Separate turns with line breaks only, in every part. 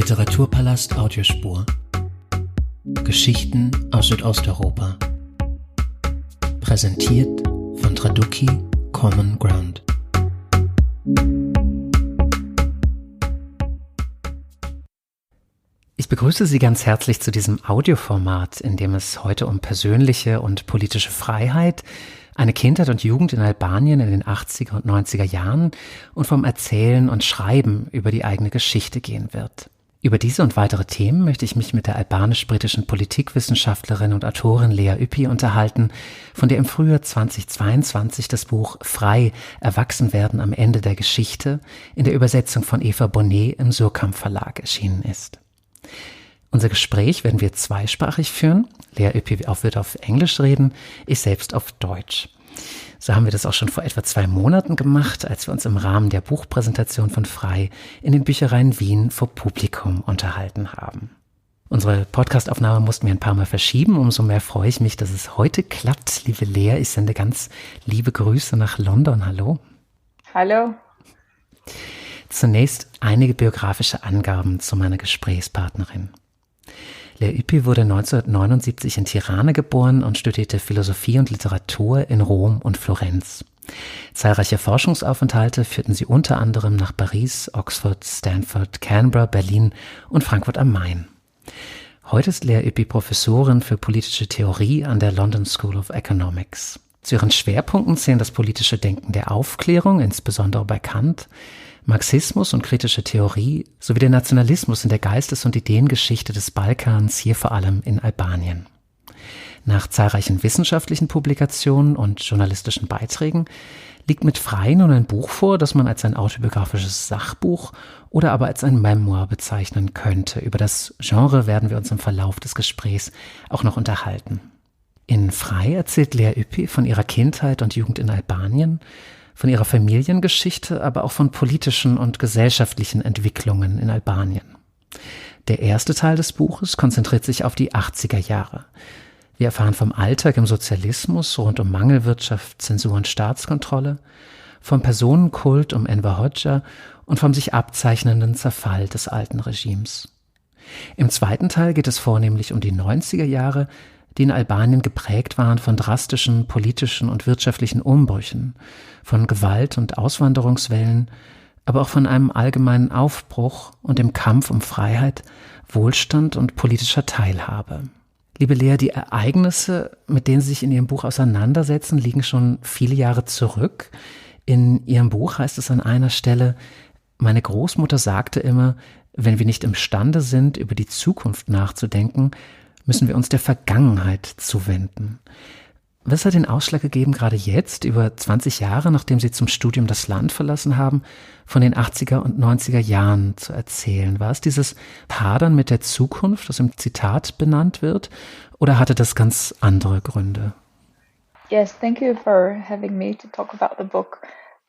Literaturpalast Audiospur. Geschichten aus Südosteuropa. Präsentiert von Traduki Common Ground. Ich begrüße Sie ganz herzlich zu diesem Audioformat, in dem es heute um persönliche und politische Freiheit, eine Kindheit und Jugend in Albanien in den 80er und 90er Jahren und vom Erzählen und Schreiben über die eigene Geschichte gehen wird. Über diese und weitere Themen möchte ich mich mit der albanisch-britischen Politikwissenschaftlerin und Autorin Lea Ypi unterhalten, von der im Frühjahr 2022 das Buch Frei, Erwachsenwerden am Ende der Geschichte in der Übersetzung von Eva Bonné im Suhrkamp Verlag erschienen ist. Unser Gespräch werden wir zweisprachig führen. Lea Ypi wird auf Englisch reden, ich selbst auf Deutsch. So haben wir das auch schon vor etwa 2 Monaten gemacht, als wir uns im Rahmen der Buchpräsentation von Frei in den Büchereien Wien vor Publikum unterhalten haben. Unsere Podcastaufnahme mussten wir ein paar Mal verschieben, umso mehr freue ich mich, dass es heute klappt. Liebe Lea, ich sende ganz liebe Grüße nach London. Hallo.
Hallo.
Zunächst einige biografische Angaben zu meiner Gesprächspartnerin. Lea Ypi wurde 1979 in Tirana geboren und studierte Philosophie und Literatur in Rom und Florenz. Zahlreiche Forschungsaufenthalte führten sie unter anderem nach Paris, Oxford, Stanford, Canberra, Berlin und Frankfurt am Main. Heute ist Lea Ypi Professorin für politische Theorie an der London School of Economics. Zu ihren Schwerpunkten zählen das politische Denken der Aufklärung, insbesondere bei Kant, Marxismus und kritische Theorie sowie der Nationalismus in der Geistes- und Ideengeschichte des Balkans, hier vor allem in Albanien. Nach zahlreichen wissenschaftlichen Publikationen und journalistischen Beiträgen liegt mit Frei nun ein Buch vor, das man als ein autobiografisches Sachbuch oder aber als ein Memoir bezeichnen könnte. Über das Genre werden wir uns im Verlauf des Gesprächs auch noch unterhalten. In Frei erzählt Lea Ypi von ihrer Kindheit und Jugend in Albanien, von ihrer Familiengeschichte, aber auch von politischen und gesellschaftlichen Entwicklungen in Albanien. Der erste Teil des Buches konzentriert sich auf die 80er Jahre. Wir erfahren vom Alltag im Sozialismus rund um Mangelwirtschaft, Zensur und Staatskontrolle, vom Personenkult um Enver Hoxha und vom sich abzeichnenden Zerfall des alten Regimes. Im zweiten Teil geht es vornehmlich um die 90er Jahre, die in Albanien geprägt waren von drastischen politischen und wirtschaftlichen Umbrüchen, von Gewalt- und Auswanderungswellen, aber auch von einem allgemeinen Aufbruch und dem Kampf um Freiheit, Wohlstand und politischer Teilhabe. Liebe Lea, die Ereignisse, mit denen Sie sich in Ihrem Buch auseinandersetzen, liegen schon viele Jahre zurück. In Ihrem Buch heißt es an einer Stelle: Meine Großmutter sagte immer, wenn wir nicht imstande sind, über die Zukunft nachzudenken, müssen wir uns der Vergangenheit zuwenden. Was hat den Ausschlag gegeben, gerade jetzt, über 20 Jahre, nachdem Sie zum Studium das Land verlassen haben, von den 80er und 90er Jahren zu erzählen? War es dieses Hadern mit der Zukunft, das im Zitat benannt wird, oder hatte das ganz andere Gründe?
Yes, thank you for having me to talk about the book.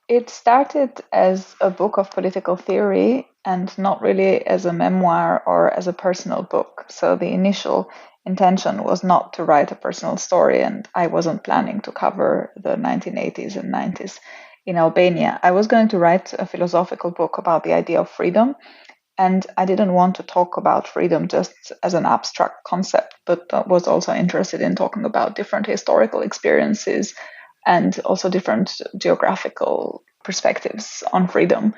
It started as a book of political theory and not really as a memoir or as a personal book. So the initial intention was not to write a personal story, and I wasn't planning to cover the 1980s and 90s in Albania. I was going to write a philosophical book about the idea of freedom, and I didn't want to talk about freedom just as an abstract concept, but was also interested in talking about different historical experiences and also different geographical perspectives on freedom.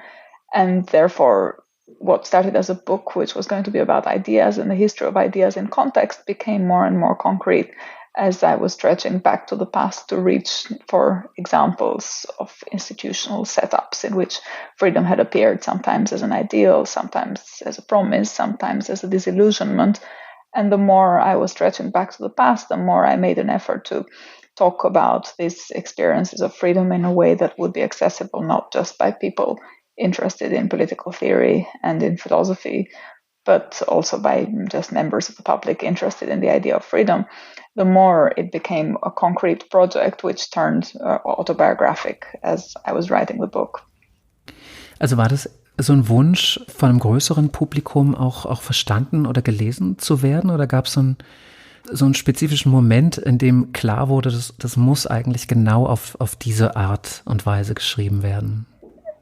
And therefore, what started as a book, which was going to be about ideas and the history of ideas in context, became more and more concrete as I was stretching back to the past to reach for examples of institutional setups in which freedom had appeared, sometimes as an ideal, sometimes as a promise, sometimes as a disillusionment. And the more I was stretching back to the past, the more I made an effort to talk about these experiences of freedom in a way that would be accessible not just by people interested in political theory and in philosophy, but also by just members of the public interested in the idea of freedom. The more it became a concrete project which turned autobiographic as I was writing the book.
Also war das so ein Wunsch von einem größeren Publikum auch verstanden oder gelesen zu werden, oder gab es so einen spezifischen Moment, in dem klar wurde, das muss eigentlich genau auf diese Art und Weise geschrieben werden?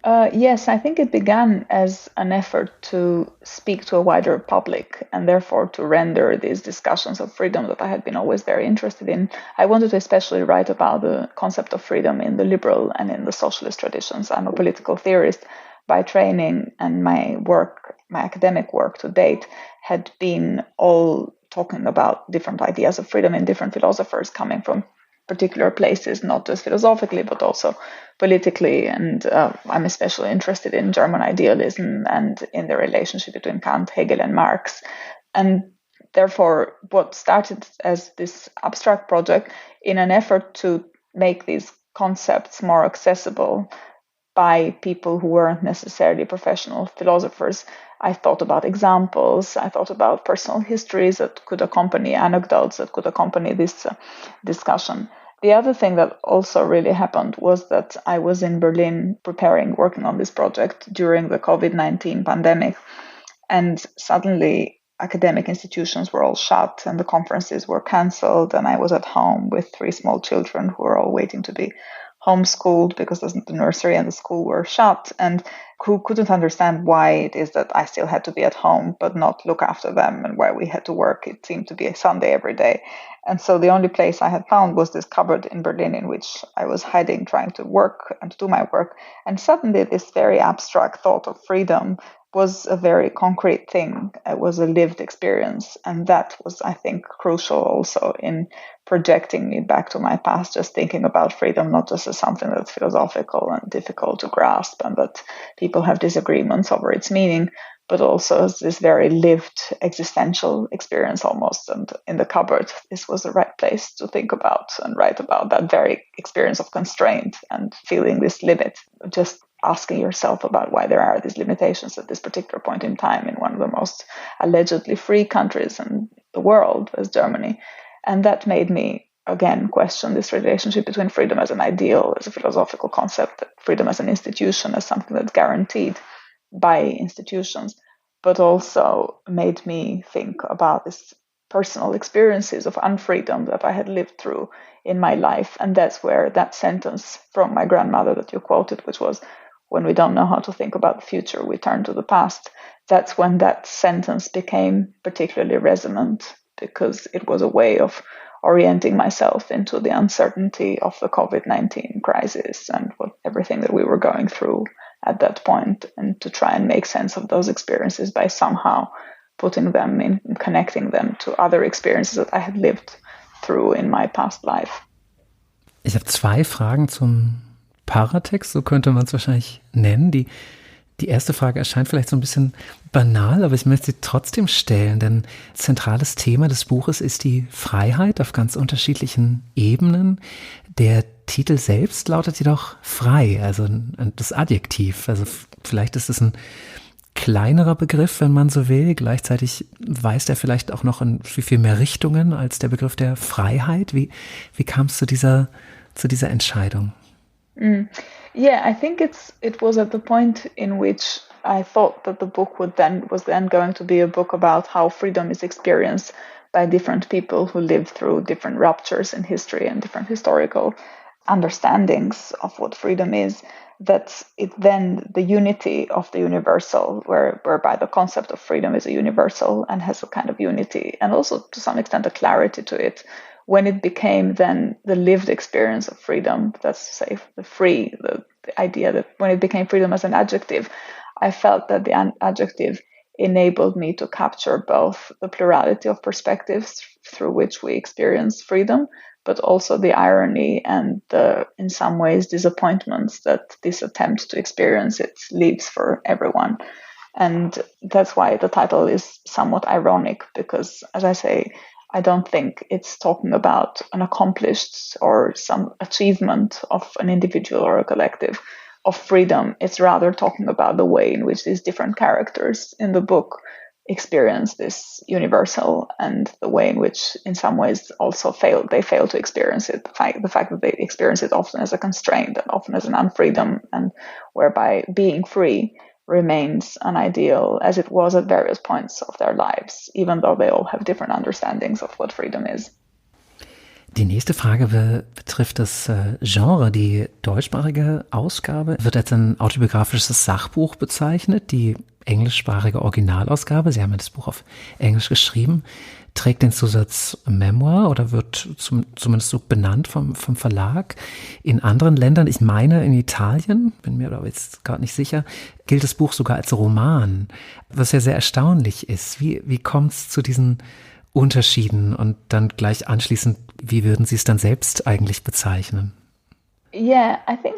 Yes, I think it began as an effort to speak to a wider public and therefore to render these discussions of freedom that I had been always very interested in. I wanted to especially write about the concept of freedom in the liberal and in the socialist traditions. I'm a political theorist by training, and my academic work to date, had been all talking about different ideas of freedom in different philosophers coming from particular places, not just philosophically, but also politically. And I'm especially interested in German idealism and in the relationship between Kant, Hegel, and Marx. And therefore, what started as this abstract project in an effort to make these concepts more accessible by people who weren't necessarily professional philosophers, I thought about examples, I thought about personal histories that could accompany anecdotes, that could accompany this discussion. The other thing that also really happened was that I was in Berlin working on this project during the COVID-19 pandemic. And suddenly academic institutions were all shut and the conferences were cancelled. And I was at home with 3 small children who were all waiting to be homeschooled because the nursery and the school were shut, and who couldn't understand why it is that I still had to be at home but not look after them, and why we had to work. It seemed to be a Sunday every day. And so the only place I had found was this cupboard in Berlin in which I was hiding, trying to work and to do my work. And suddenly this very abstract thought of freedom was a very concrete thing. It was a lived experience. And that was, I think, crucial also in projecting me back to my past, just thinking about freedom not just as something that's philosophical and difficult to grasp and that people have disagreements over its meaning, but also as this very lived existential experience almost. And in the cupboard, this was the right place to think about and write about that very experience of constraint and feeling this limit, just asking yourself about why there are these limitations at this particular point in time in one of the most allegedly free countries in the world, as Germany. And that made me, again, question this relationship between freedom as an ideal, as a philosophical concept, freedom as an institution, as something that's guaranteed by institutions, but also made me think about this personal experiences of unfreedom that I had lived through in my life. And that's where that sentence from my grandmother that you quoted, which was, when we don't know how to think about the future, we turn to the past. That's when that sentence became particularly resonant, because it was a way of orienting myself into the uncertainty of the COVID-19 crisis and everything that we were going through at that point, and to try and make sense of those experiences by somehow putting them in, connecting them to other experiences that I had lived through in my past life.
Ich habe 2 Fragen zum Paratext, so könnte man es wahrscheinlich nennen. Die erste Frage erscheint vielleicht so ein bisschen banal, aber ich möchte sie trotzdem stellen, denn zentrales Thema des Buches ist die Freiheit auf ganz unterschiedlichen Ebenen. Der Titel selbst lautet jedoch frei, also das Adjektiv. Also vielleicht ist es ein kleinerer Begriff, wenn man so will. Gleichzeitig weist er vielleicht auch noch in viel mehr Richtungen als der Begriff der Freiheit. Wie kam es zu dieser Entscheidung?
Yeah, I think it was at the point in which I thought that the book was then going to be a book about how freedom is experienced by different people who lived through different ruptures in history and different historical understandings of what freedom is, that it then the unity of the universal, whereby the concept of freedom is a universal and has a kind of unity and also to some extent a clarity to it. When it became then the lived experience of freedom, that's to say the idea that when it became freedom as an adjective, I felt that the adjective enabled me to capture both the plurality of perspectives through which we experience freedom, but also the irony and the, in some ways, disappointments that this attempt to experience it leaves for everyone. And that's why the title is somewhat ironic, because, as I say, I don't think it's talking about an accomplished or some achievement of an individual or a collective of freedom. It's rather talking about the way in which these different characters in the book experience this universal, and the way in which, in some ways, also fail to experience it. The fact that they experience it often as a constraint and often as an unfreedom, and whereby being free remains an ideal as it was at various points of their lives, even though they all have different understandings of what freedom is.
Die nächste Frage betrifft das Genre. Die deutschsprachige Ausgabe wird als ein autobiografisches Sachbuch bezeichnet. Die englischsprachige Originalausgabe, Sie haben ja das Buch auf Englisch geschrieben, trägt den Zusatz Memoir oder wird zumindest so benannt vom Verlag. In anderen Ländern, ich meine in Italien, bin mir aber jetzt gerade nicht sicher, gilt das Buch sogar als Roman, was ja sehr erstaunlich ist. Wie kommt es zu diesen Unterschieden und dann gleich anschließend, wie würden Sie es dann selbst eigentlich bezeichnen?
Yeah, I think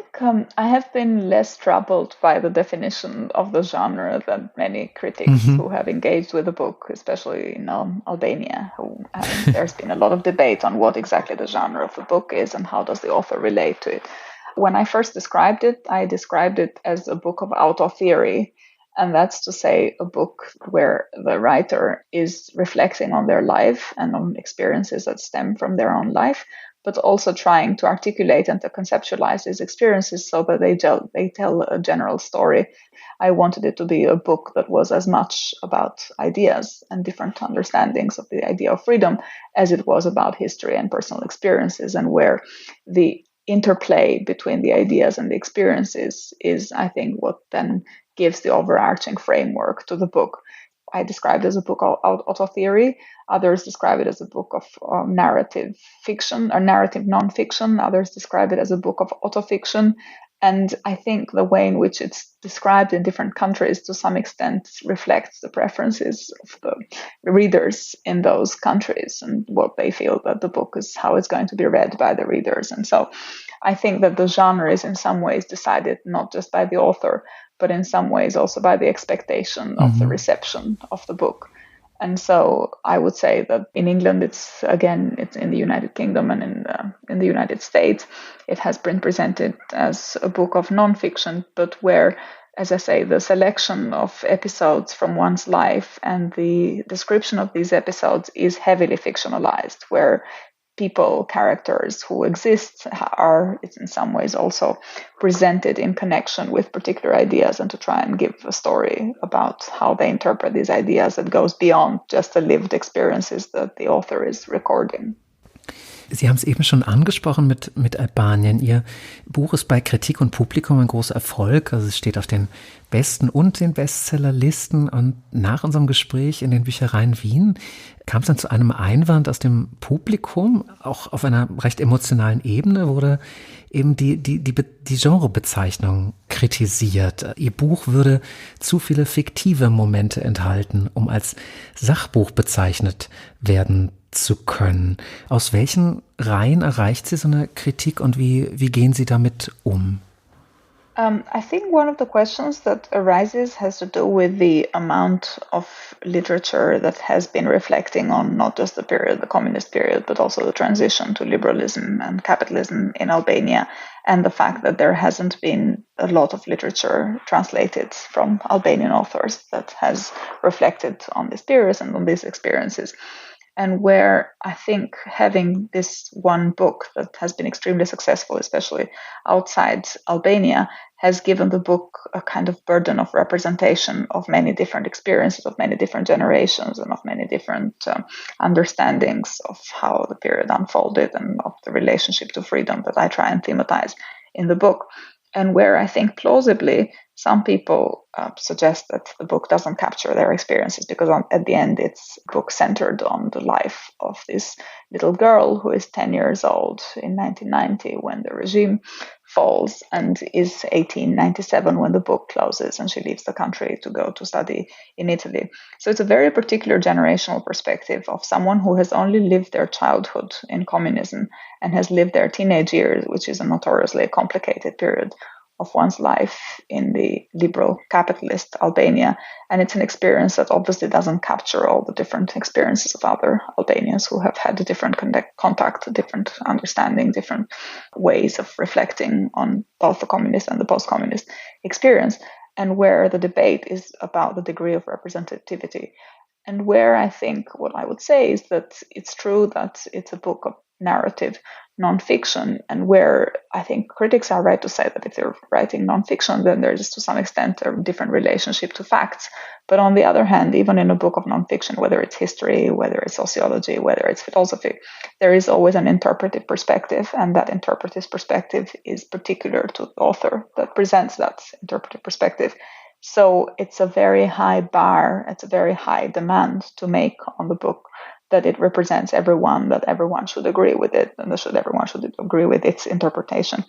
I have been less troubled by the definition of the genre than many critics who have engaged with the book, especially in Albania. There's been a lot of debate on what exactly the genre of the book is and how does the author relate to it. When I first described it, I described it as a book of auto theory. And that's to say a book where the writer is reflecting on their life and on experiences that stem from their own life, but also trying to articulate and to conceptualize these experiences so that they tell a general story. I wanted it to be a book that was as much about ideas and different understandings of the idea of freedom as it was about history and personal experiences, and where the interplay between the ideas and the experiences is, I think, what then gives the overarching framework to the book. I described it as a book of auto theory. Others describe it as a book of narrative fiction or narrative nonfiction. Others describe it as a book of autofiction. And I think the way in which it's described in different countries to some extent reflects the preferences of the readers in those countries and what they feel that the book is, how it's going to be read by the readers. And so I think that the genre is in some ways decided not just by the author, but in some ways also by the expectation of the reception of the book. And so I would say that in England, it's in the United Kingdom and in the United States, it has been presented as a book of nonfiction, but where, as I say, the selection of episodes from one's life and the description of these episodes is heavily fictionalized, where people, characters who exist are in some ways also presented in connection with particular ideas, and to try and give a story about how they interpret these ideas that goes beyond just the lived experiences that the author is recording.
Sie haben es eben schon angesprochen mit Albanien. Ihr Buch ist bei Kritik und Publikum ein großer Erfolg. Also es steht auf den besten und den Bestsellerlisten. Und nach unserem Gespräch in den Büchereien Wien kam es dann zu einem Einwand aus dem Publikum. Auch auf einer recht emotionalen Ebene wurde eben die Genrebezeichnung kritisiert. Ihr Buch würde zu viele fiktive Momente enthalten, um als Sachbuch bezeichnet werden zu können. Aus welchen Reihen erreicht Sie so eine Kritik und wie gehen Sie damit um?
I think one of the questions that arises has to do with the amount of literature that has been reflecting on not just the communist period, but also the transition to liberalism and capitalism in Albania, and the fact that there hasn't been a lot of literature translated from Albanian authors that has reflected on this period and on these experiences. And where I think having this one book that has been extremely successful, especially outside Albania, has given the book a kind of burden of representation of many different experiences, of many different generations, and of many different understandings of how the period unfolded and of the relationship to freedom that I try and thematize in the book. And where I think plausibly some people suggest that the book doesn't capture their experiences because at the end it's a book centered on the life of this little girl who is 10 years old in 1990 when the regime falls, and is 1897 when the book closes and she leaves the country to go to study in Italy. So it's a very particular generational perspective of someone who has only lived their childhood in communism and has lived their teenage years, which is a notoriously complicated period of one's life in the liberal capitalist Albania. And it's an experience that obviously doesn't capture all the different experiences of other Albanians who have had a different contact, different understanding, different ways of reflecting on both the communist and the post-communist experience, and where the debate is about the degree of representativity. And where I think what I would say is that it's true that it's a book narrative nonfiction, and where I think critics are right to say that if they're writing nonfiction, then there's to some extent a different relationship to facts. But on the other hand, even in a book of nonfiction, whether it's history, whether it's sociology, whether it's philosophy, there is always an interpretive perspective, and that interpretive perspective is particular to the author that presents that interpretive perspective. So it's a very high bar, it's a very high demand to make on the book that it represents everyone, that everyone should agree with it, and everyone should agree with its interpretation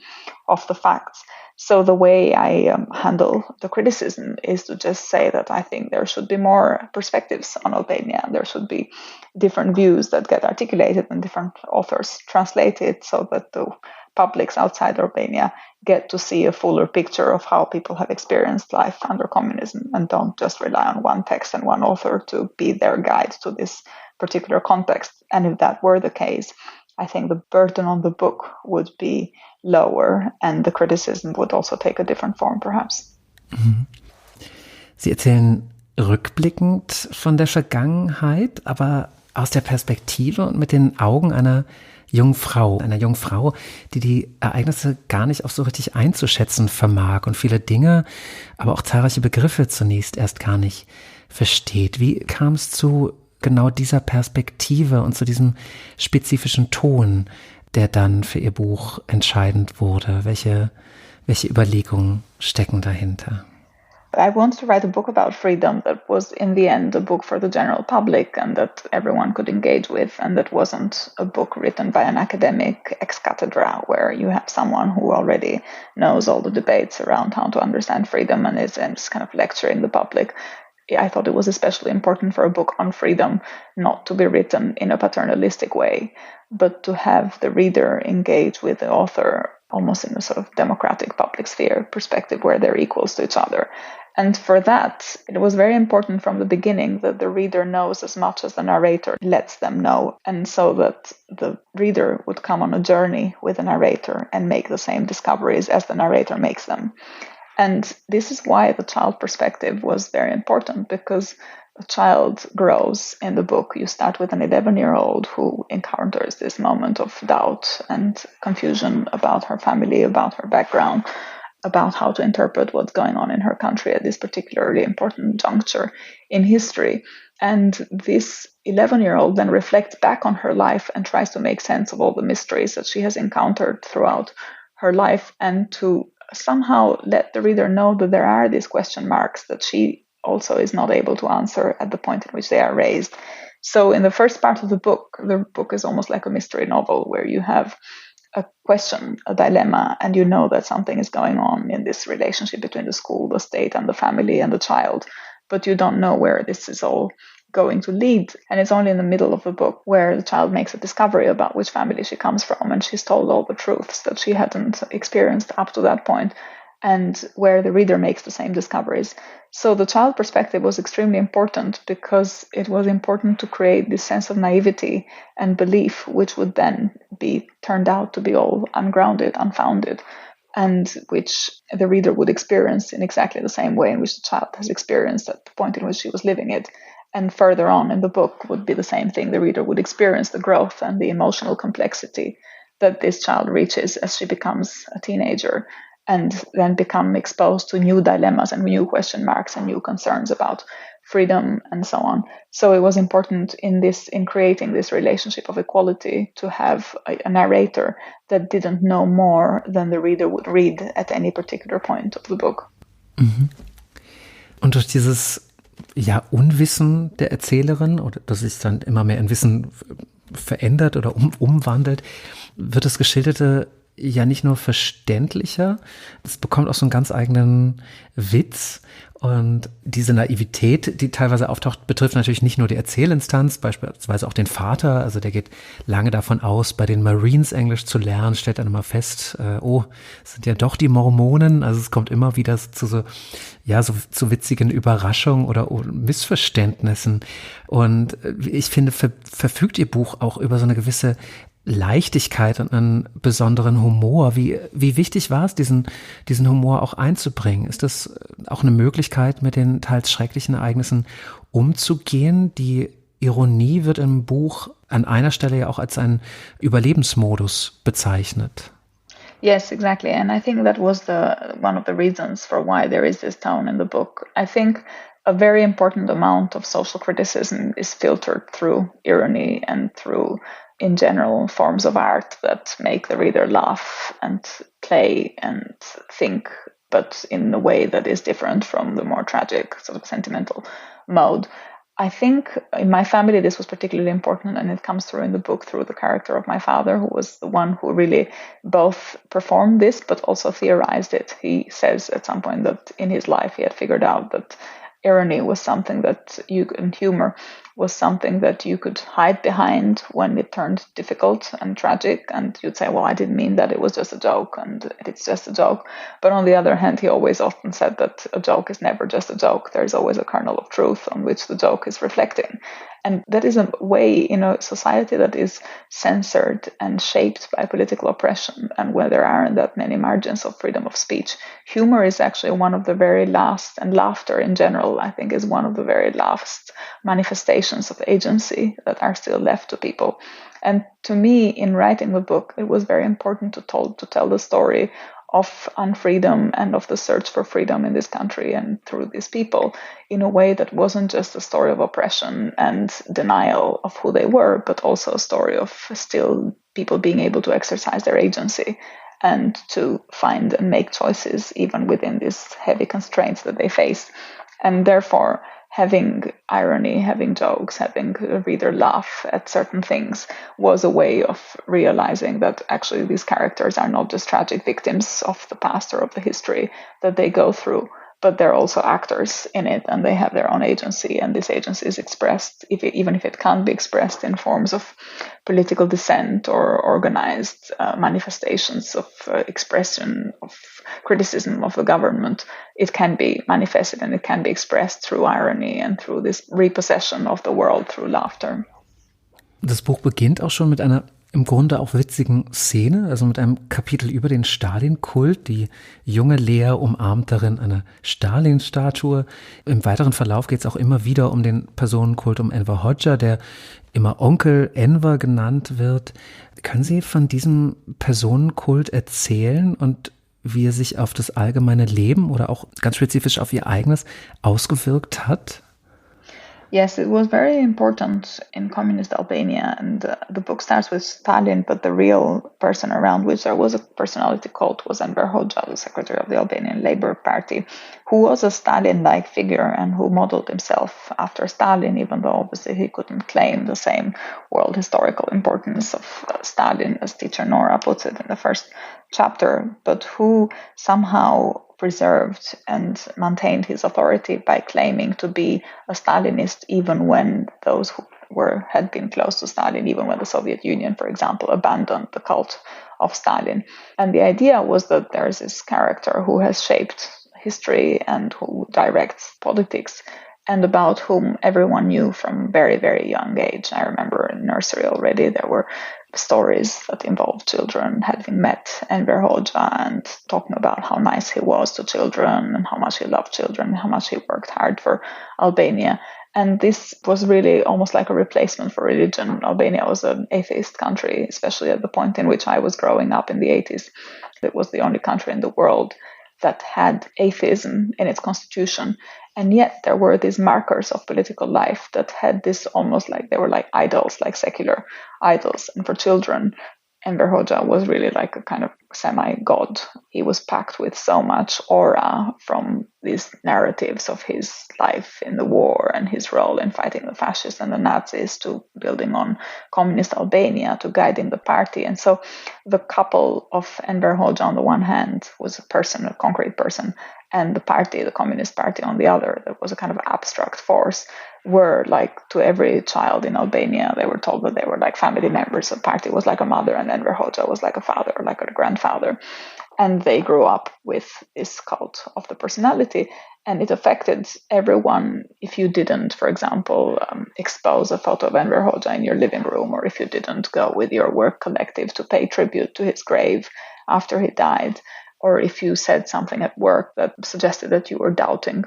of the facts. So the way I handle the criticism is to just say that I think there should be more perspectives on Albania. There should be different views that get articulated and different authors translate it so that the publics outside Albania get to see a fuller picture of how people have experienced life under communism and don't just rely on one text and one author to be their guide to this particular context. And if that were the case, I think the burden on the book would be lower and the criticism would also take a different form, perhaps.
Mhm. Sie erzählen rückblickend von der Vergangenheit, aber aus der Perspektive und mit den Augen einer jungen Frau, die die Ereignisse gar nicht auch so richtig einzuschätzen vermag und viele Dinge, aber auch zahlreiche Begriffe zunächst erst gar nicht versteht. Wie kam es zu genau dieser Perspektive und zu diesem spezifischen Ton, der dann für Ihr Buch entscheidend wurde? Welche Überlegungen stecken dahinter?
I wanted to write a book about freedom that was in the end a book for the general public and that everyone could engage with, and that wasn't a book written by an academic ex cathedra where you have someone who already knows all the debates around how to understand freedom and is kind of lecturing the public. I thought it was especially important for a book on freedom not to be written in a paternalistic way, but to have the reader engage with the author almost in a sort of democratic public sphere perspective where they're equals to each other. And for that, it was very important from the beginning that the reader knows as much as the narrator lets them know, and so that the reader would come on a journey with the narrator and make the same discoveries as the narrator makes them. And this is why the child perspective was very important, because a child grows in the book. You start with an 11-year-old who encounters this moment of doubt and confusion about her family, about her background, about how to interpret what's going on in her country at this particularly important juncture in history. And this 11-year-old then reflects back on her life and tries to make sense of all the mysteries that she has encountered throughout her life, and to somehow let the reader know that there are these question marks that she also is not able to answer at the point in which they are raised. So in the first part of the book is almost like a mystery novel where you have a question, a dilemma, and you know that something is going on in this relationship between the school, the state, and the family and the child, but you don't know where this is all going to lead. And it's only in the middle of the book where the child makes a discovery about which family she comes from, and she's told all the truths that she hadn't experienced up to that point, and where the reader makes the same discoveries. So the child perspective was extremely important because it was important to create this sense of naivety and belief, which would then be turned out to be all ungrounded, unfounded, and which the reader would experience in exactly the same way in which the child has experienced at the point in which she was living it. And further on in the book would be the same thing. The reader would experience the growth and the emotional complexity that this child reaches as she becomes a teenager, and then become exposed to new dilemmas and new question marks and new concerns about freedom and so on. So it was important in creating this relationship of equality to have a narrator that didn't know more than the reader would read at any particular point of the book.
Mhm. Und durch dieses Unwissen der Erzählerin, oder das sich dann immer mehr in Wissen verändert oder umwandelt, wird das Geschilderte ja nicht nur verständlicher, es bekommt auch so einen ganz eigenen Witz. Und diese Naivität, die teilweise auftaucht, betrifft natürlich nicht nur die Erzählinstanz, beispielsweise auch den Vater. Also der geht lange davon aus, bei den Marines Englisch zu lernen, stellt dann immer fest, es sind ja doch die Mormonen. Also es kommt immer wieder zu zu witzigen Überraschungen oder Missverständnissen. Und ich finde, verfügt Ihr Buch auch über so eine gewisse Leichtigkeit und einen besonderen Humor. Wie wichtig war es, diesen Humor auch einzubringen? Ist das auch eine Möglichkeit, mit den teils schrecklichen Ereignissen umzugehen? Die Ironie wird im Buch an einer Stelle ja auch als einen Überlebensmodus bezeichnet.
Yes, exactly. And I think that was one of the reasons for why there is this tone in the book. I think a very important amount of social criticism is filtered through irony and through, in general, forms of art that make the reader laugh and play and think, but in a way that is different from the more tragic, sort of sentimental mode. I think in my family this was particularly important, and it comes through in the book through the character of my father, who was the one who really both performed this but also theorized it. He says at some point that in his life he had figured out that irony was something that and humor was something that you could hide behind when it turned difficult and tragic, and you'd say, well, I didn't mean that, it was just a joke, and it's just a joke. But on the other hand, he always often said that a joke is never just a joke. There's always a kernel of truth on which the joke is reflecting. And that is a way in a society that is censored and shaped by political oppression, and where there aren't that many margins of freedom of speech. Humor is actually one of the very last, and laughter in general, I think, is one of the very last manifestations of agency that are still left to people. And to me, in writing the book, it was very important to tell the story of unfreedom and of the search for freedom in this country and through these people in a way that wasn't just a story of oppression and denial of who they were, but also a story of still people being able to exercise their agency and to find and make choices even within these heavy constraints that they face. And therefore, having irony, having jokes, having a reader laugh at certain things was a way of realizing that actually these characters are not just tragic victims of the past or of the history that they go through, but they're also actors in it, and they have their own agency, and this agency is expressed, even if it can't be expressed in forms of political dissent or organized manifestations of expression of criticism of the government. It can be manifested and it can be expressed through irony and through this repossession of the world through laughter.
Das Buch beginnt auch schon mit einer im Grunde auch witzigen Szene, also mit einem Kapitel über den Stalin-Kult. Die junge Lea umarmt darin eine Stalin-Statue. Im weiteren Verlauf geht es auch immer wieder um den Personenkult um Enver Hoxha, der immer Onkel Enver genannt wird. Können Sie von diesem Personenkult erzählen und wie er sich auf das allgemeine Leben oder auch ganz spezifisch auf Ihr eigenes ausgewirkt hat?
Yes, it was very important in communist Albania, and the book starts with Stalin, but the real person around which there was a personality cult was Enver Hoxha, the secretary of the Albanian Labour Party, who was a Stalin-like figure and who modeled himself after Stalin, even though obviously he couldn't claim the same world historical importance of Stalin, as teacher Nora puts it in the first chapter, but who somehow preserved and maintained his authority by claiming to be a Stalinist, even when those who had been close to Stalin, even when the Soviet Union, for example, abandoned the cult of Stalin. And the idea was that there's this character who has shaped history and who directs politics, and about whom everyone knew from very, very young age. I remember in nursery already there were stories that involved children having met Enver Hoxha and talking about how nice he was to children and how much he loved children, how much he worked hard for Albania. And this was really almost like a replacement for religion. Albania was an atheist country, especially at the point in which I was growing up in the 80s. It was the only country in the world that had atheism in its constitution. And yet there were these markers of political life that had this almost like they were like idols, like secular idols. And for children, Enver Hoxha was really like a kind of semi-god. He was packed with so much aura from these narratives of his life in the war and his role in fighting the fascists and the Nazis, to building on communist Albania, to guiding the party. And so the couple of Enver Hoxha on the one hand was a person, a concrete person, and the party, the Communist Party on the other, that was a kind of abstract force, were like, to every child in Albania, they were told that they were like family members. The party was like a mother, and Enver Hoxha was like a father, like a grandfather. And they grew up with this cult of the personality, and it affected everyone. If you didn't, for example, expose a photo of Enver Hoxha in your living room, or if you didn't go with your work collective to pay tribute to his grave after he died, or if you said something at work that suggested that you were doubting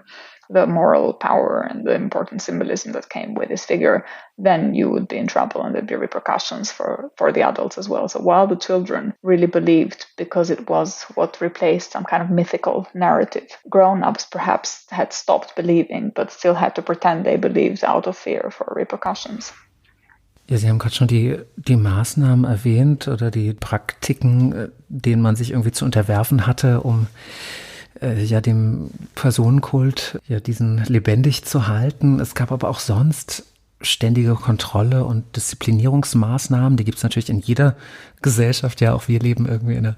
the moral power and the important symbolism that came with his figure, then you would be in trouble and there'd be repercussions for the adults as well. So while the children really believed because it was what replaced some kind of mythical narrative, grown-ups perhaps had stopped believing but still had to pretend they believed out of fear for repercussions.
Ja, Sie haben gerade schon die Maßnahmen erwähnt oder die Praktiken, denen man sich irgendwie zu unterwerfen hatte, um dem Personenkult diesen lebendig zu halten. Es gab aber auch sonst ständige Kontrolle und Disziplinierungsmaßnahmen. Die gibt es natürlich in jeder Gesellschaft. Ja, auch wir leben irgendwie in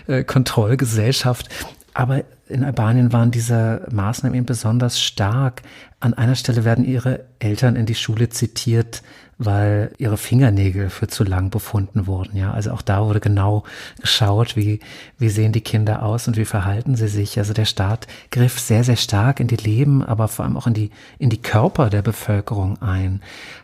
einer Kontrollgesellschaft. Aber in Albanien waren diese Maßnahmen eben besonders stark. An einer Stelle werden ihre Eltern in die Schule zitiert, weil ihre Fingernägel für zu lang befunden wurden. Ja, also auch da wurde genau geschaut, wie sehen die Kinder aus und wie verhalten sie sich. Also der Staat griff sehr, sehr stark in die Leben, aber vor allem auch in die Körper der Bevölkerung ein.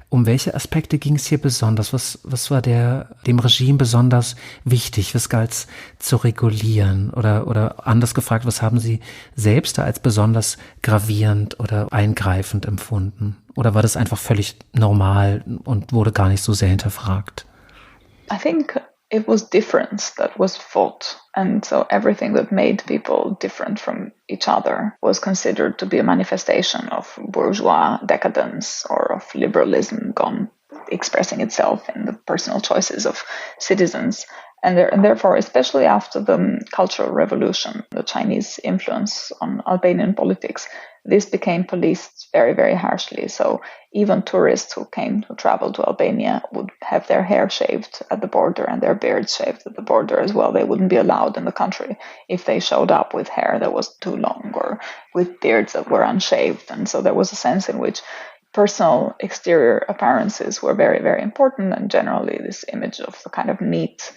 Um welche Aspekte ging es hier besonders? Was war dem Regime besonders wichtig? Was galt es zu regulieren? Oder anders gefragt, was haben Sie selbst da als besonders gravierend oder eingreifend empfunden? Oder war das einfach völlig normal und wurde gar nicht so sehr hinterfragt?
I think it was difference that was fought. And so everything that made people different from each other was considered to be a manifestation of bourgeois decadence or of liberalism expressing itself in the personal choices of citizens. And therefore, especially after the Cultural Revolution, the Chinese influence on Albanian politics, this became policed very, very harshly. So even tourists who traveled to Albania would have their hair shaved at the border and their beards shaved at the border as well. They wouldn't be allowed in the country if they showed up with hair that was too long or with beards that were unshaved. And so there was a sense in which personal exterior appearances were very, very important. And generally this image of the kind of neat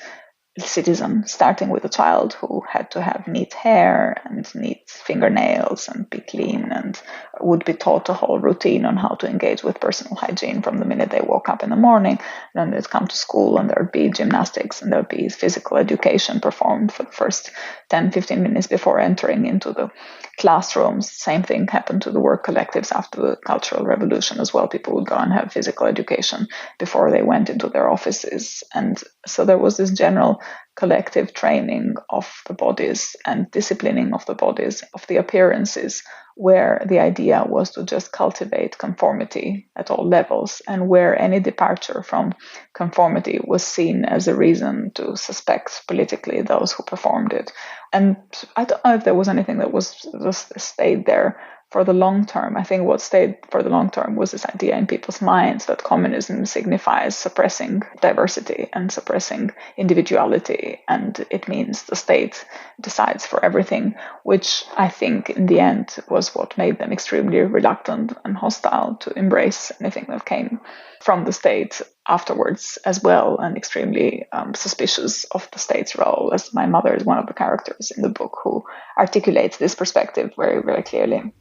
citizen, starting with a child who had to have neat hair and neat fingernails and be clean and would be taught a whole routine on how to engage with personal hygiene from the minute they woke up in the morning. Then they'd come to school and there'd be gymnastics and there'd be physical education performed for the first 10-15 minutes before entering into the classrooms. Same thing happened to the work collectives after the Cultural Revolution as well. People would go and have physical education before they went into their offices. And so there was this general collective training of the bodies and disciplining of the bodies, of the appearances, where the idea was to just cultivate conformity at all levels, and where any departure from conformity was seen as a reason to suspect politically those who performed it. And I don't know if there was anything that was just stayed there for the long term. I think what stayed for the long term was this idea in people's minds that communism signifies suppressing diversity and suppressing individuality, and it means the state decides for everything, which I think in the end was what made them extremely reluctant and hostile to embrace anything that came from the state afterwards as well, and extremely suspicious of the state's role, as my mother is one of the characters in the book who articulates this perspective very, very clearly.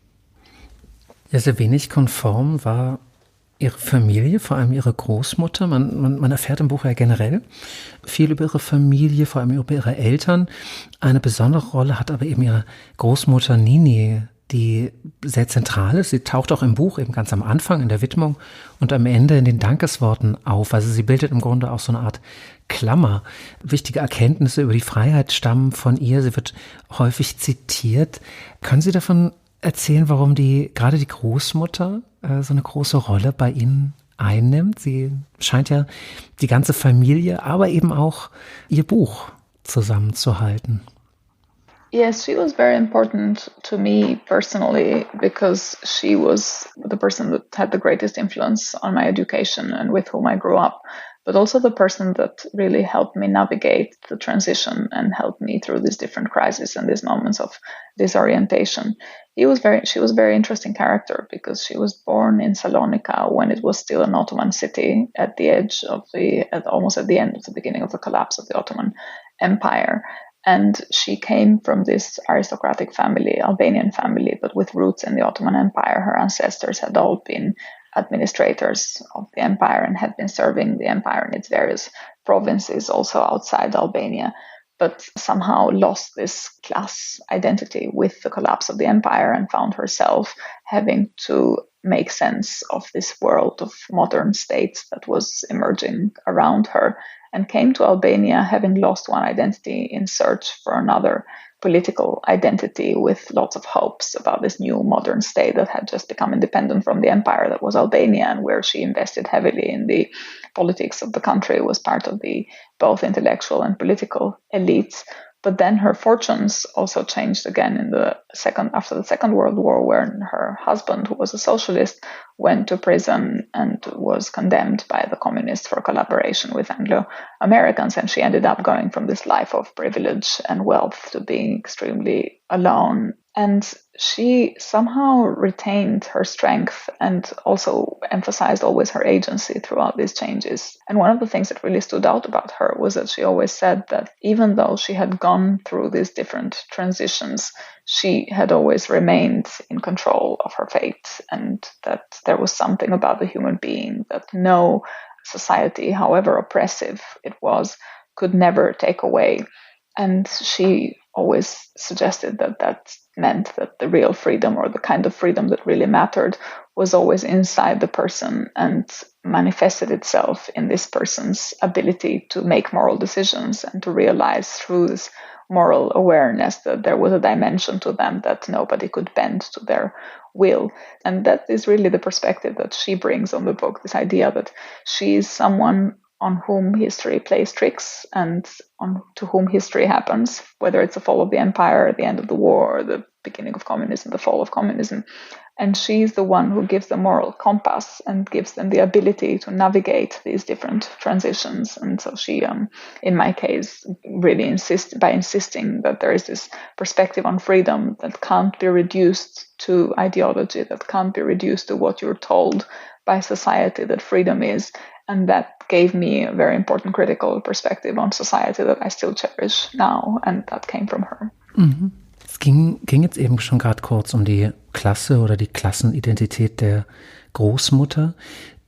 Ja, sehr wenig konform war ihre Familie, vor allem ihre Großmutter. Man erfährt im Buch ja generell viel über ihre Familie, vor allem über ihre Eltern. Eine besondere Rolle hat aber eben ihre Großmutter Nini, die sehr zentral ist. Sie taucht auch im Buch eben ganz am Anfang in der Widmung und am Ende in den Dankesworten auf. Also sie bildet im Grunde auch so eine Art Klammer. Wichtige Erkenntnisse über die Freiheit stammen von ihr. Sie wird häufig zitiert. Können Sie davon erzählen, warum gerade die Großmutter so eine große Rolle bei Ihnen einnimmt? Sie scheint ja die ganze Familie, aber eben auch ihr Buch zusammenzuhalten.
Yes, she was very important to me personally because she was the person that had the greatest influence on my education and with whom I grew up, but also the person that really helped me navigate the transition and helped me through these different crises and these moments of disorientation. She was a very interesting character because she was born in Salonika when it was still an Ottoman city at the edge of almost at the end of the beginning of the collapse of the Ottoman Empire. And she came from this aristocratic family, Albanian family, but with roots in the Ottoman Empire. Her ancestors had all been administrators of the empire and had been serving the empire in its various provinces, also outside Albania. but somehow lost this class identity with the collapse of the empire and found herself having to make sense of this world of modern states that was emerging around her, and came to Albania having lost one identity in search for another political identity, with lots of hopes about this new modern state that had just become independent from the empire that was Albania, and where she invested heavily in the politics of the country, was part of the both intellectual and political elites. But then her fortunes also changed again after the Second World War, when her husband, who was a socialist, went to prison and was condemned by the communists for collaboration with Anglo-Americans. And she ended up going from this life of privilege and wealth to being extremely alone. And she somehow retained her strength and also emphasized always her agency throughout these changes. And one of the things that really stood out about her was that she always said that even though she had gone through these different transitions, she had always remained in control of her fate, and that there was something about the human being that no society, however oppressive it was, could never take away. And she always suggested that meant that the real freedom, or the kind of freedom that really mattered, was always inside the person and manifested itself in this person's ability to make moral decisions and to realize through this moral awareness that there was a dimension to them that nobody could bend to their will. And that is really the perspective that she brings on the book, this idea that she is someone on whom history plays tricks and to whom history happens, whether it's the fall of the empire, the end of the war, the beginning of communism, the fall of communism. And she's the one who gives the moral compass and gives them the ability to navigate these different transitions. And so she, in my case, really insisting that there is this perspective on freedom that can't be reduced to ideology, that can't be reduced to what you're told by society that freedom is. And that gave me a very important critical perspective on society that I still cherish now. And that came from her.
Mhm. Es ging jetzt eben schon gerade kurz um die Klasse oder die Klassenidentität der Großmutter.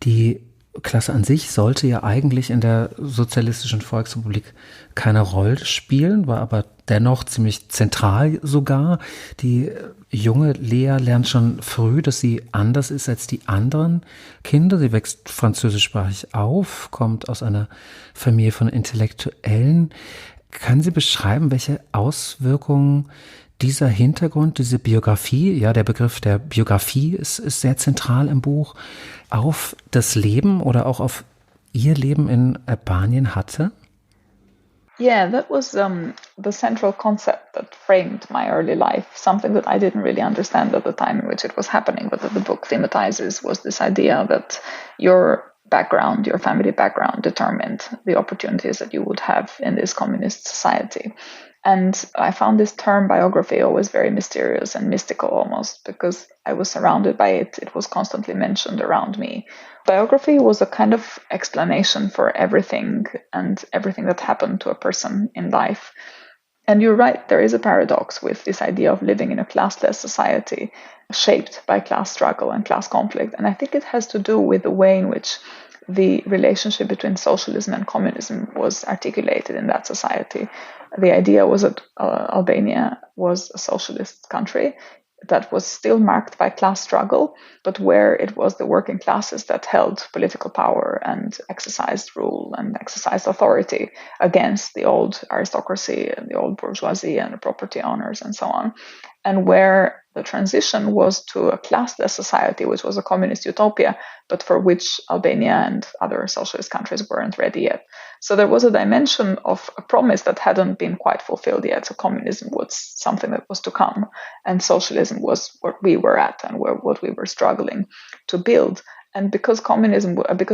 Die Klasse an sich sollte ja eigentlich in der Sozialistischen Volksrepublik keine Rolle spielen, war aber dennoch ziemlich zentral sogar. Die junge Lea lernt schon früh, dass sie anders ist als die anderen Kinder. Sie wächst französischsprachig auf, kommt aus einer Familie von Intellektuellen. Kann sie beschreiben, welche Auswirkungen dieser Hintergrund, diese Biografie, ja, der Begriff der Biografie ist sehr zentral im Buch, auf das Leben oder auch auf ihr Leben in Albanien hatte?
Yeah, that was the central concept that framed my early life, something that I didn't really understand at the time in which it was happening, but that the book thematizes, was this idea that your background, your family background, determined the opportunities that you would have in this communist society. And I found this term biography always very mysterious and mystical almost, because I was surrounded by it. It was constantly mentioned around me. Biography was a kind of explanation for everything and everything that happened to a person in life. And you're right, there is a paradox with this idea of living in a classless society shaped by class struggle and class conflict. And I think it has to do with the way in which the relationship between socialism and communism was articulated in that society. The idea was that Albania was a socialist country that was still marked by class struggle, but where it was the working classes that held political power and exercised rule and exercised authority against the old aristocracy and the old bourgeoisie and the property owners and so on. And where the transition was to a classless society, which was a communist utopia, but for which Albania and other socialist countries weren't ready yet. So there was a dimension of a promise that hadn't been quite fulfilled yet. So communism was something that was to come, and socialism was what we were at and what we were struggling to build. And because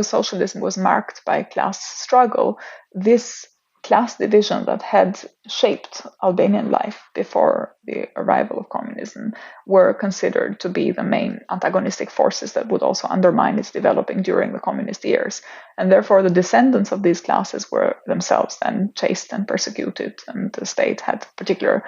socialism was marked by class struggle, this class division that had shaped Albanian life before the arrival of communism were considered to be the main antagonistic forces that would also undermine its developing during the communist years. And therefore, the descendants of these classes were themselves then chased and persecuted, and the state had a particular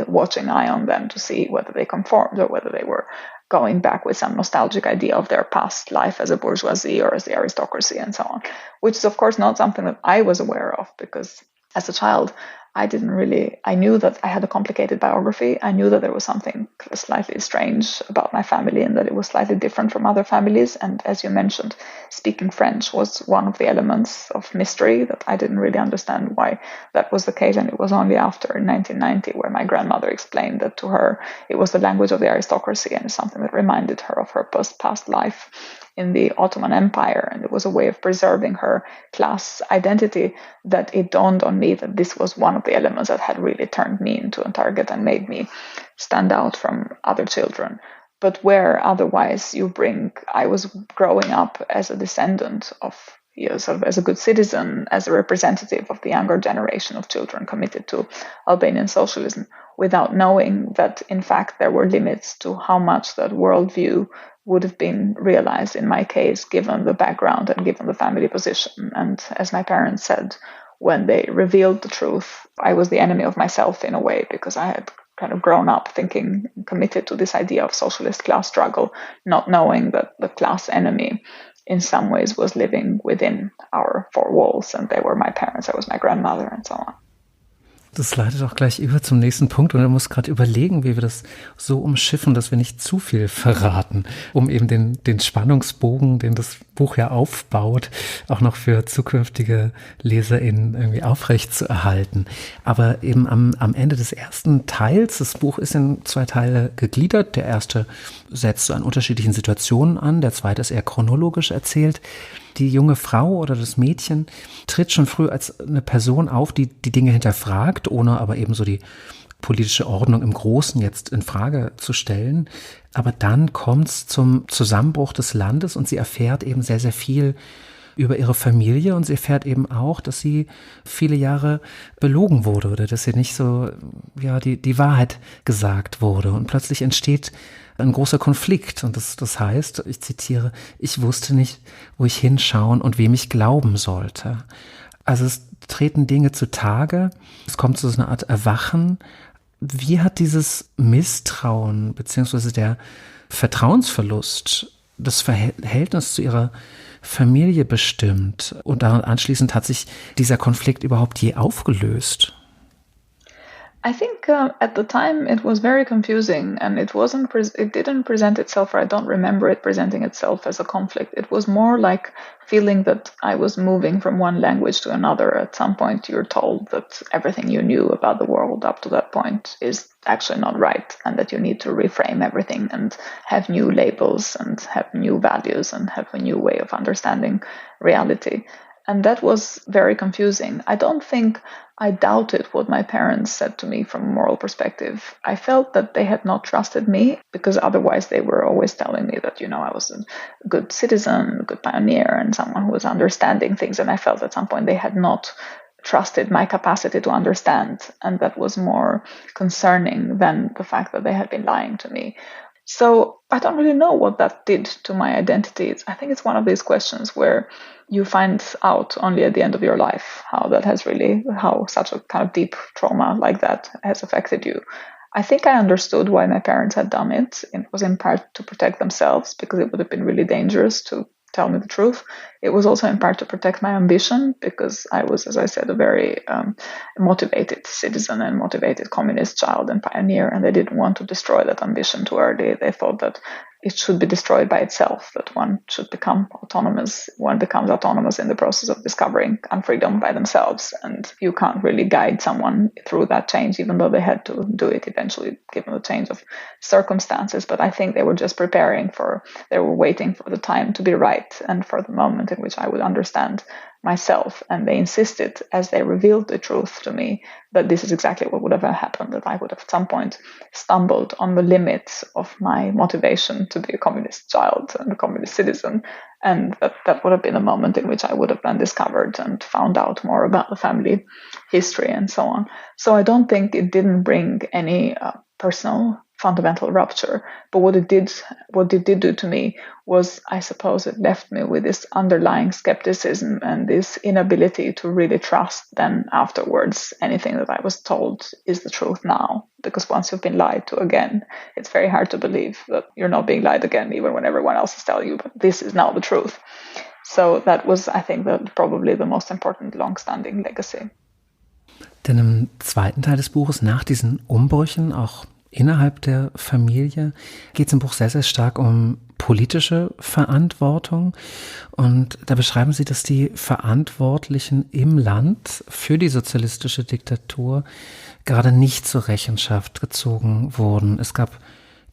watching eye on them to see whether they conformed or whether they were going back with some nostalgic idea of their past life as a bourgeoisie or as the aristocracy and so on, which is, of course, not something that I was aware of, because as a child, I knew that I had a complicated biography. I knew that there was something slightly strange about my family and that it was slightly different from other families. And as you mentioned, speaking French was one of the elements of mystery that I didn't really understand why that was the case. And it was only after in 1990 where my grandmother explained that to her it was the language of the aristocracy and something that reminded her of her past life in the Ottoman Empire, and it was a way of preserving her class identity, that it dawned on me that this was one of the elements that had really turned me into a target and made me stand out from other children. But where otherwise I was growing up as a descendant of, as a good citizen, as a representative of the younger generation of children committed to Albanian socialism, without knowing that in fact there were limits to how much that worldview would have been realized in my case, given the background and given the family position. And as my parents said, when they revealed the truth, I was the enemy of myself in a way, because I had kind of grown up thinking, committed to this idea of socialist class struggle, not knowing that the class enemy in some ways was living within our four walls, and they were my parents, I was my grandmother, and so on.
Das leitet auch gleich über zum nächsten Punkt und er muss gerade überlegen, wie wir das so umschiffen, dass wir nicht zu viel verraten, um eben den Spannungsbogen, den das Buch ja aufbaut, auch noch für zukünftige LeserInnen irgendwie aufrecht zu erhalten. Aber eben am Ende des ersten Teils, das Buch ist in 2 Teile gegliedert. Der erste setzt so an unterschiedlichen Situationen an, der zweite ist eher chronologisch erzählt. Die junge Frau oder das Mädchen tritt schon früh als eine Person auf, die Dinge hinterfragt, ohne aber eben so die politische Ordnung im Großen jetzt in Frage zu stellen. Aber dann kommt es zum Zusammenbruch des Landes und sie erfährt eben sehr, sehr viel über ihre Familie und sie erfährt eben auch, dass sie viele Jahre belogen wurde oder dass ihr nicht so die Wahrheit gesagt wurde. Und plötzlich entsteht ein großer Konflikt. Und das heißt, ich zitiere, ich wusste nicht, wo ich hinschauen und wem ich glauben sollte. Also es treten Dinge zutage, es kommt zu so einer Art Erwachen. Wie hat dieses Misstrauen beziehungsweise der Vertrauensverlust das Verhältnis zu ihrer Familie bestimmt? Und daran anschließend hat sich dieser Konflikt überhaupt je aufgelöst?
I think at the time it was very confusing, and it didn't present itself, or I don't remember it presenting itself as a conflict. It was more like feeling that I was moving from one language to another. At some point you're told that everything you knew about the world up to that point is actually not right, and that you need to reframe everything and have new labels and have new values and have a new way of understanding reality. And that was very confusing. I don't think I doubted what my parents said to me from a moral perspective. I felt that they had not trusted me, because otherwise they were always telling me that, I was a good citizen, a good pioneer, and someone who was understanding things. And I felt at some point they had not trusted my capacity to understand. And that was more concerning than the fact that they had been lying to me. So I don't really know what that did to my identity. I think it's one of these questions where you find out only at the end of your life how such a kind of deep trauma like that has affected you. I think I understood why my parents had done it. It was in part to protect themselves, because it would have been really dangerous to tell me the truth. It was also in part to protect my ambition, because I was, as I said, a very motivated citizen and motivated communist child and pioneer, and they didn't want to destroy that ambition too early. They thought that it should be destroyed by itself, that one should become autonomous. One becomes autonomous in the process of discovering freedom by themselves, and you can't really guide someone through that change, even though they had to do it eventually, given the change of circumstances. But I think they were just they were waiting for the time to be right and for the moment in which I would understand myself. And they insisted, as they revealed the truth to me, that this is exactly what would have happened, that I would have at some point stumbled on the limits of my motivation to be a communist child and a communist citizen, and that would have been a moment in which I would have been discovered and found out more about the family history and so on. So I don't think it didn't bring any personal fundamental rupture, but what it did do to me was, I suppose, it left me with this underlying skepticism and this inability to really trust then afterwards anything that I was told is the truth now. Because once you've been lied to again, it's very hard to believe that you're not being lied again, even when everyone else is telling you, but this is now the truth. So that was, I think, probably the most important long-standing legacy.
Denn im zweiten Teil des Buches, nach diesen Umbrüchen, auch innerhalb der Familie, geht es im Buch sehr, sehr stark um politische Verantwortung. Und da beschreiben Sie, dass die Verantwortlichen im Land für die sozialistische Diktatur gerade nicht zur Rechenschaft gezogen wurden. Es gab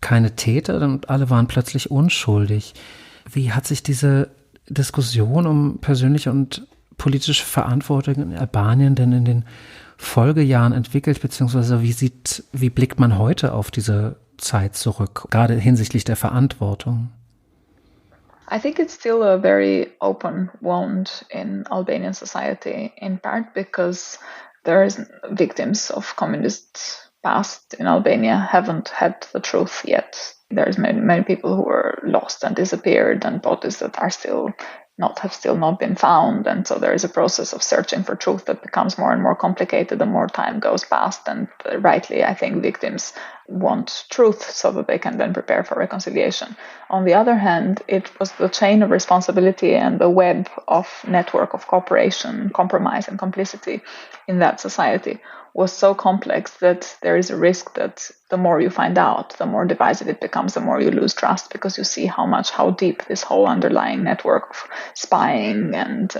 keine Täter und alle waren plötzlich unschuldig. Wie hat sich diese Diskussion um persönliche und politische Verantwortung in Albanien denn in den Folgejahren entwickelt, beziehungsweise wie blickt man heute auf diese Zeit zurück, gerade hinsichtlich der Verantwortung?
I think it's still a very open wound in Albanian society, in part because victims of communist past in Albania haven't had the truth yet. There's many people who were lost and disappeared, and bodies that have still not been found. And so there is a process of searching for truth that becomes more and more complicated the more time goes past. And rightly, I think victims want truth so that they can then prepare for reconciliation. On the other hand, it was the chain of responsibility and the web of network of cooperation, compromise, and complicity in that society was so complex that there is a risk that the more you find out, the more divisive it becomes, the more you lose trust, because you see how deep this whole underlying network of spying and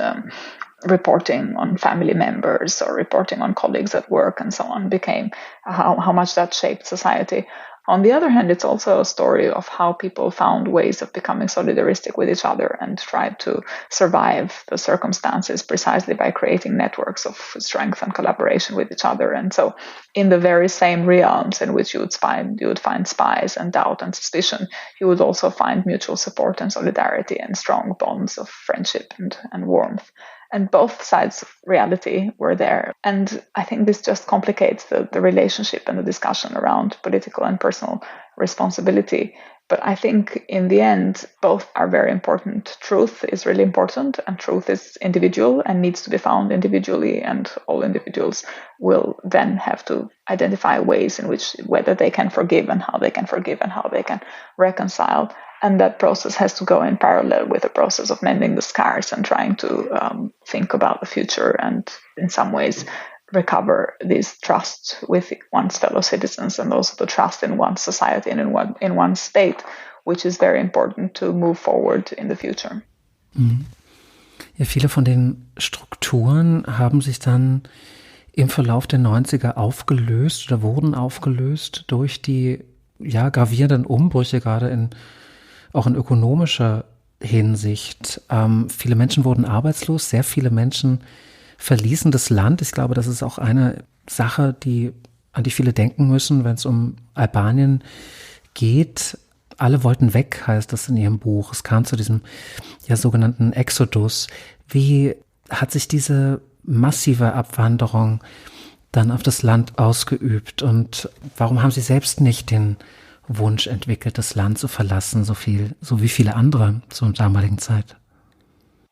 reporting on family members or reporting on colleagues at work and so on became, how much that shaped society. On the other hand, it's also a story of how people found ways of becoming solidaristic with each other and tried to survive the circumstances precisely by creating networks of strength and collaboration with each other. And so in the very same realms in which you would find spies and doubt and suspicion, you would also find mutual support and solidarity and strong bonds of friendship and warmth. And both sides of reality were there. And I think this just complicates the relationship and the discussion around political and personal responsibility. But I think in the end, both are very important. Truth is really important, and truth is individual and needs to be found individually. And all individuals will then have to identify ways in which, whether they can forgive and how they can reconcile. And that process has to go in parallel with the process of mending the scars and trying to think about the future and in some ways recover this trust with one's fellow citizens and also the trust in one's society and in one's state, which is very important to move forward in the future.
Mhm. Ja, viele von den Strukturen haben sich dann im Verlauf der 90er aufgelöst oder wurden aufgelöst durch die gravierenden Umbrüche, gerade auch in ökonomischer Hinsicht. Viele Menschen wurden arbeitslos, sehr viele Menschen verließen das Land. Ich glaube, das ist auch eine Sache, an die viele denken müssen, wenn es um Albanien geht. Alle wollten weg, heißt das in Ihrem Buch. Es kam zu diesem sogenannten Exodus. Wie hat sich diese massive Abwanderung dann auf das Land ausgeübt und warum haben Sie selbst nicht den Wunsch entwickelt, das Land zu verlassen, so wie viele andere zur damaligen Zeit?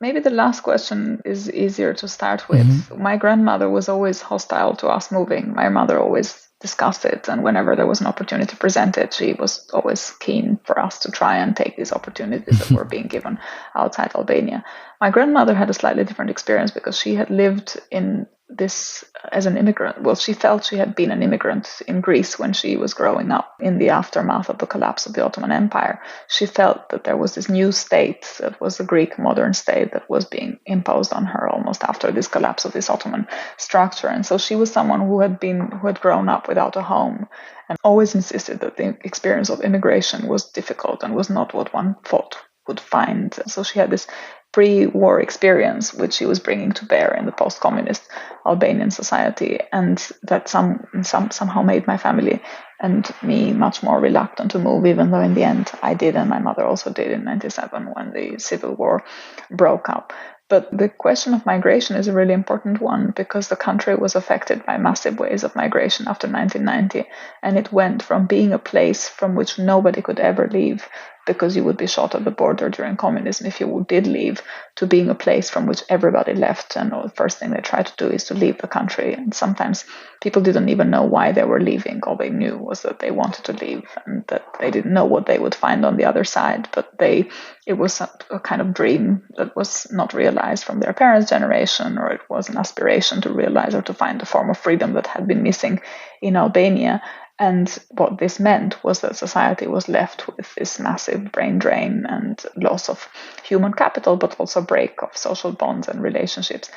Maybe the last question is easier to start with. Mm-hmm. My grandmother was always hostile to us moving. My mother always discussed it, and whenever there was an opportunity to present it, she was always keen for us to try and take these opportunities that were being given outside Albania. My grandmother had a slightly different experience because she had lived in this as an immigrant. Well, she felt she had been an immigrant in Greece when she was growing up in the aftermath of the collapse of the Ottoman Empire. She felt that there was this new state that was the Greek modern state that was being imposed on her almost after this collapse of this Ottoman structure. And so she was someone who had grown up without a home and always insisted that the experience of immigration was difficult and was not what one thought would find. So she had this pre-war experience which she was bringing to bear in the post-communist Albanian society, and that somehow made my family and me much more reluctant to move, even though in the end I did, and my mother also did in 1997 when the civil war broke up. But the question of migration is a really important one because the country was affected by massive waves of migration after 1990, and it went from being a place from which nobody could ever leave because you would be shot at the border during communism if you did leave, to being a place from which everybody left. And the first thing they tried to do is to leave the country. And sometimes people didn't even know why they were leaving. All they knew was that they wanted to leave and that they didn't know what they would find on the other side. But it was a kind of dream that was not realized from their parents' generation, or it was an aspiration to realize or to find a form of freedom that had been missing in Albania. And what this meant was that society was left with this massive brain drain and loss of human capital, but also break of social bonds and relationships.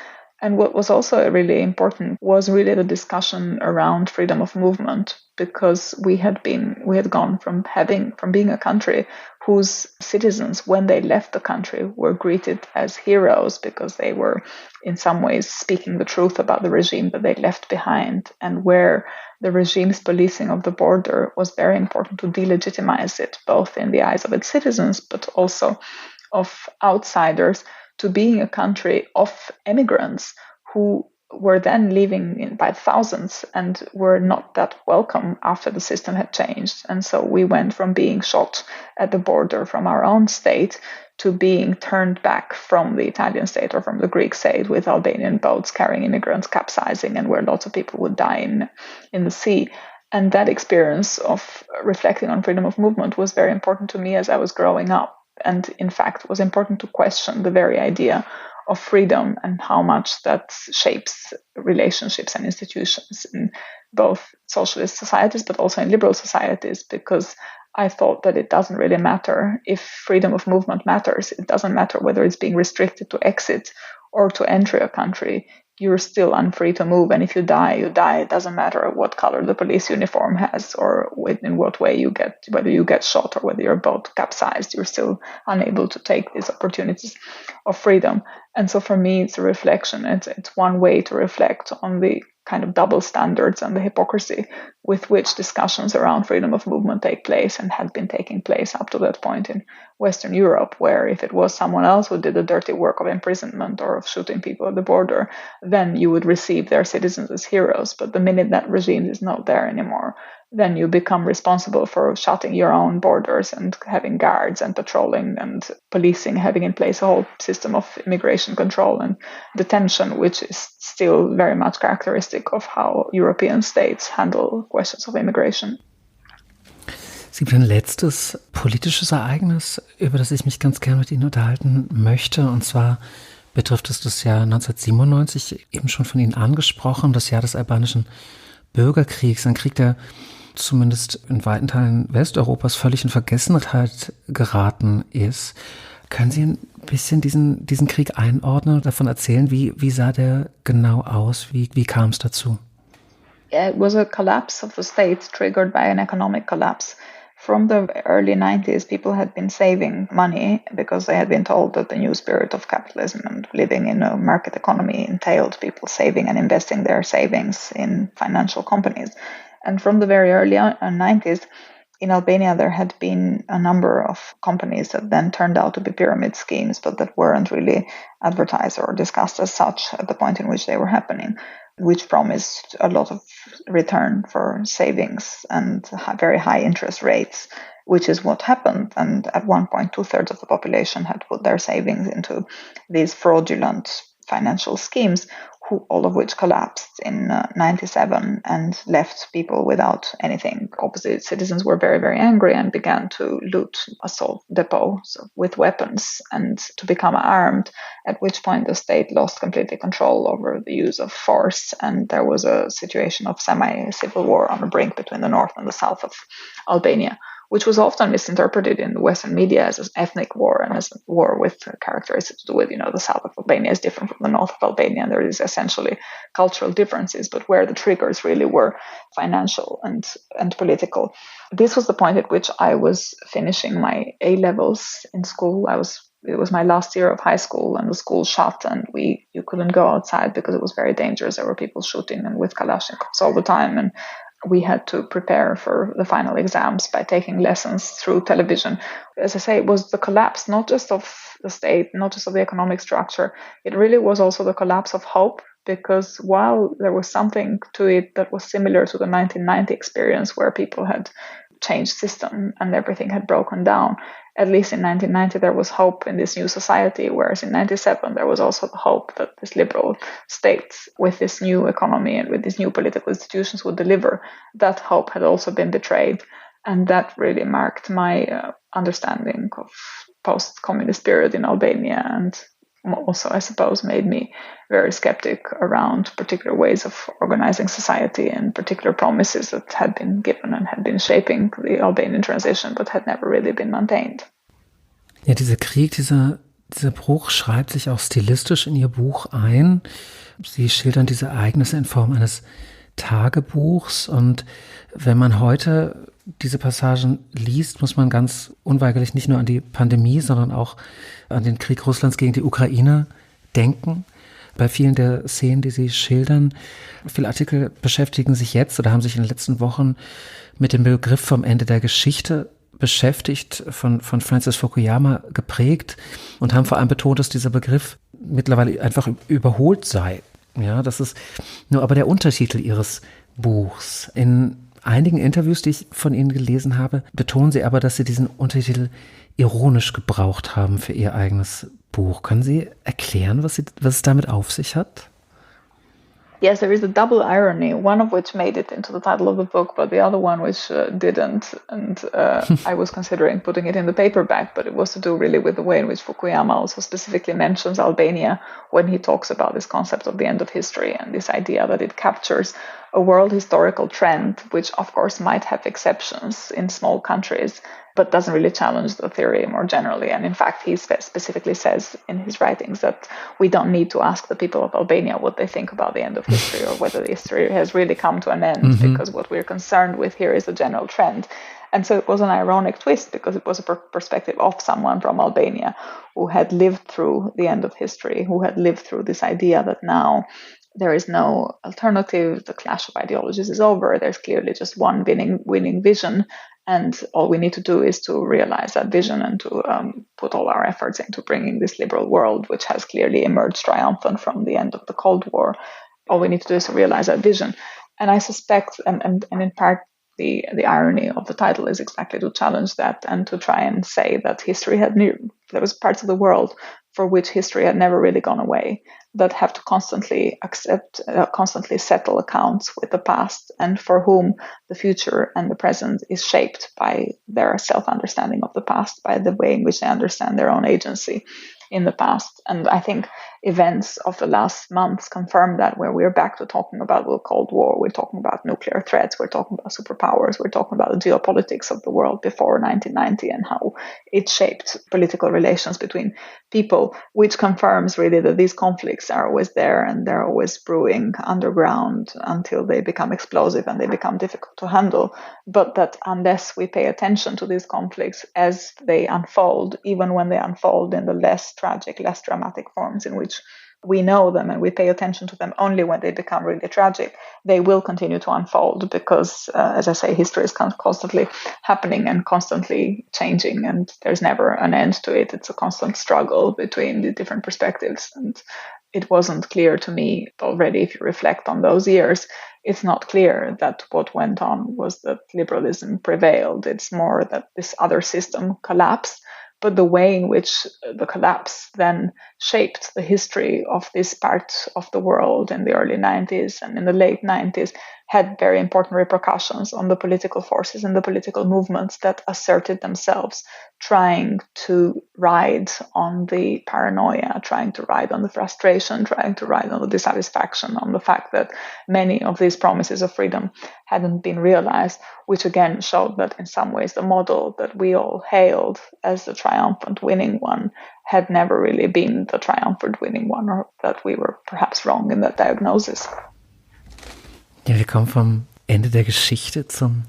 And what was also really important was really the discussion around freedom of movement, because we had gone from being a country whose citizens, when they left the country, were greeted as heroes because they were in some ways speaking the truth about the regime that they left behind, and where the regime's policing of the border was very important to delegitimize it, both in the eyes of its citizens, but also of outsiders, to being a country of immigrants who were then leaving by thousands and were not that welcome after the system had changed. And so we went from being shot at the border from our own state to being turned back from the Italian state or from the Greek state with Albanian boats carrying immigrants capsizing, and where lots of people would die in the sea. And that experience of reflecting on freedom of movement was very important to me as I was growing up. And in fact, was important to question the very idea of freedom and how much that shapes relationships and institutions in both socialist societies, but also in liberal societies, because I thought that it doesn't really matter if freedom of movement matters. It doesn't matter whether it's being restricted to exit or to enter a country. You're still unfree to move. And if you die, you die. It doesn't matter what color the police uniform has or in what way you get, whether you get shot or whether your boat capsized, you're still unable to take these opportunities of freedom. And so for me, it's a reflection. It's one way to reflect on the kind of double standards and the hypocrisy with which discussions around freedom of movement take place and had been taking place up to that point in Western Europe, where if it was someone else who did the dirty work of imprisonment or of shooting people at the border, then you would receive their citizens as heroes. But the minute that regime is not there anymore, then you become responsible for shutting your own borders and having guards and patrolling and policing, having in place a whole system of immigration control and detention, which is still very much characteristic of how European states handle questions of immigration.
Es gibt ein letztes politisches Ereignis, über das ich mich ganz gerne mit Ihnen unterhalten möchte. Und zwar betrifft es das Jahr 1997, eben schon von Ihnen angesprochen, das Jahr des albanischen Bürgerkriegs. Ein Krieg, der zumindest in weiten Teilen Westeuropas völlig in Vergessenheit geraten ist. Können Sie ein bisschen diesen Krieg einordnen und davon erzählen, wie sah der genau aus? Wie kam es dazu?
Yeah, it was a collapse of the state triggered by an economic collapse. From the early 90s, people had been saving money because they had been told that the new spirit of capitalism and living in a market economy entailed people saving and investing their savings in financial companies. And from the very early 90s, in Albania, there had been a number of companies that then turned out to be pyramid schemes, but that weren't really advertised or discussed as such at the point in which they were happening, which promised a lot of return for savings and very high interest rates, which is what happened. And at one point, 2/3 of the population had put their savings into these fraudulent financial schemes, all of which collapsed in 97 and left people without anything. Opposite citizens were very, very angry and began to loot assault depots with weapons and to become armed, at which point the state lost completely control over the use of force. And there was a situation of semi-civil war on the brink between the north and the south of Albania, which was often misinterpreted in the Western media as an ethnic war and as a war with characteristics to do with, the south of Albania is different from the north of Albania. And there is essentially cultural differences, but where the triggers really were financial and political. This was the point at which I was finishing my A-levels in school. It was my last year of high school and the school shut and you couldn't go outside because it was very dangerous. There were people shooting and with Kalashnikovs all the time. And we had to prepare for the final exams by taking lessons through television. As I say, it was the collapse, not just of the state, not just of the economic structure. It really was also the collapse of hope, because while there was something to it that was similar to the 1990 experience where people had changed system and everything had broken down, at least in 1990, there was hope in this new society, whereas in 97, there was also the hope that this liberal state with this new economy and with these new political institutions would deliver. That hope had also been betrayed. And that really marked my understanding of post-communist period in Albania, and also, I suppose, made me very skeptic around particular ways of organizing society and particular promises that had been given and had been shaping the Albanian transition, but had never really been maintained.
Ja, dieser Krieg, dieser Bruch schreibt sich auch stilistisch in Ihr Buch ein. Sie schildern diese Ereignisse in Form eines Tagebuchs, und wenn man heute diese Passagen liest, muss man ganz unweigerlich nicht nur an die Pandemie, sondern auch an den Krieg Russlands gegen die Ukraine denken. Bei vielen der Szenen, die Sie schildern, viele Artikel beschäftigen sich jetzt oder haben sich in den letzten Wochen mit dem Begriff vom Ende der Geschichte beschäftigt, von Francis Fukuyama geprägt, und haben vor allem betont, dass dieser Begriff mittlerweile einfach überholt sei. Ja, das ist nur aber der Untertitel Ihres Buchs. In einigen Interviews, die ich von Ihnen gelesen habe, betonen Sie aber, dass Sie diesen Untertitel ironisch gebraucht haben für Ihr eigenes Buch. Können Sie erklären, was es damit auf sich hat?
Yes, there is a double irony, one of which made it into the title of the book, but the other one which didn't. And I was considering putting it in the paperback, but it was to do really with the way in which Fukuyama also specifically mentions Albania when he talks about this concept of the end of history and this idea that it captures a world historical trend, which of course might have exceptions in small countries, but doesn't really challenge the theory more generally. And in fact, he specifically says in his writings that we don't need to ask the people of Albania what they think about the end of history or whether the history has really come to an end, because what we're concerned with here is a general trend. And so it was an ironic twist, because it was a perspective of someone from Albania who had lived through the end of history, who had lived through this idea that now there is no alternative, the clash of ideologies is over, there's clearly just one winning vision, and all we need to do is to realize that vision and to put all our efforts into bringing this liberal world, which has clearly emerged triumphant from the end of the Cold War. All we need to do is to realize that vision. And I suspect, and in part, the irony of the title is exactly to challenge that and to try and say that there was parts of the world for which history had never really gone away, that have to constantly settle accounts with the past, and for whom the future and the present is shaped by their self-understanding of the past, by the way in which they understand their own agency in the past. And I think events of the last months confirm that, where we're back to talking about the Cold War, we're talking about nuclear threats, we're talking about superpowers, we're talking about the geopolitics of the world before 1990 and how it shaped political relations between people, which confirms really that these conflicts are always there and they're always brewing underground until they become explosive and they become difficult to handle. But that unless we pay attention to these conflicts as they unfold, even when they unfold in the less tragic, less dramatic forms in which we know them, and we pay attention to them only when they become really tragic, they will continue to unfold because, as I say, history is constantly happening and constantly changing, and there's never an end to it. It's a constant struggle between the different perspectives. And it wasn't clear to me already, if you reflect on those years, it's not clear that what went on was that liberalism prevailed. It's more that this other system collapsed. But the way in which the collapse then shaped the history of this part of the world in the early 90s and in the late 90s had very important repercussions on the political forces and the political movements that asserted themselves, trying to ride on the paranoia, trying to ride on the frustration, trying to ride on the dissatisfaction, on the fact that many of these promises of freedom hadn't been realized, which again showed that in some ways the model that we all hailed as the triumphant winning one had never really been the triumphant winning one, or that we were perhaps wrong in that diagnosis.
Ja, wir kommen vom Ende der Geschichte zum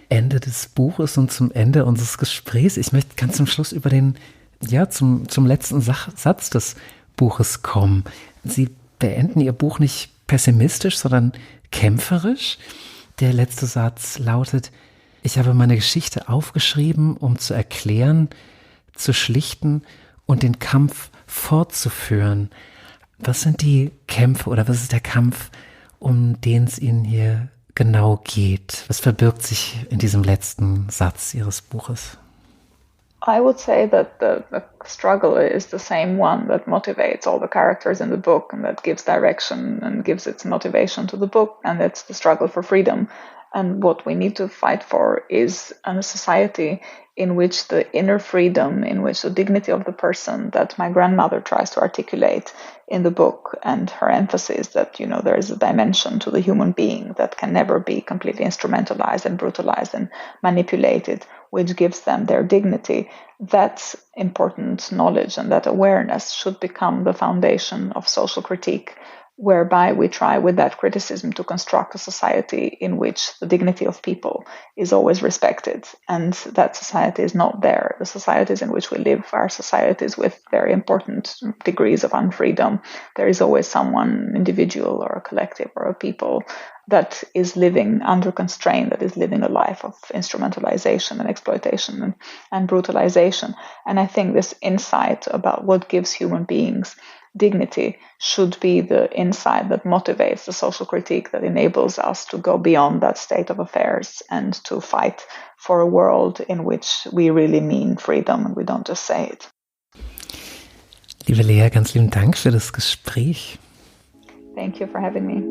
Ende des Buches und zum Ende unseres Gesprächs. Ich möchte ganz zum Schluss zum letzten Satz des Buches kommen. Sie beenden Ihr Buch nicht pessimistisch, sondern kämpferisch. Der letzte Satz lautet: Ich habe meine Geschichte aufgeschrieben, um zu erklären, zu schlichten und den Kampf fortzuführen. Was sind die Kämpfe oder was ist der Kampf, um den es Ihnen hier genau geht? Was verbirgt sich in diesem letzten Satz Ihres Buches?
I would say that the struggle is the same one that motivates all the characters in the book and that gives direction and gives its motivation to the book, and that's the struggle for freedom. And what we need to fight for is a society in which the inner freedom, in which the dignity of the person that my grandmother tries to articulate in the book, and her emphasis that, there is a dimension to the human being that can never be completely instrumentalized and brutalized and manipulated, which gives them their dignity. That important knowledge and that awareness should become the foundation of social critique, whereby we try with that criticism to construct a society in which the dignity of people is always respected. And that society is not there. The societies in which we live are societies with very important degrees of unfreedom. There is always someone, individual or a collective or a people, that is living under constraint, that is living a life of instrumentalization and exploitation and brutalization. And I think this insight about what gives human beings dignity should be the insight that motivates the social critique, that enables us to go beyond that state of affairs and to fight for a world in which we really mean freedom and we don't just say it.
Liebe Lea, ganz lieben Dank für das Gespräch.
Thank you for having me.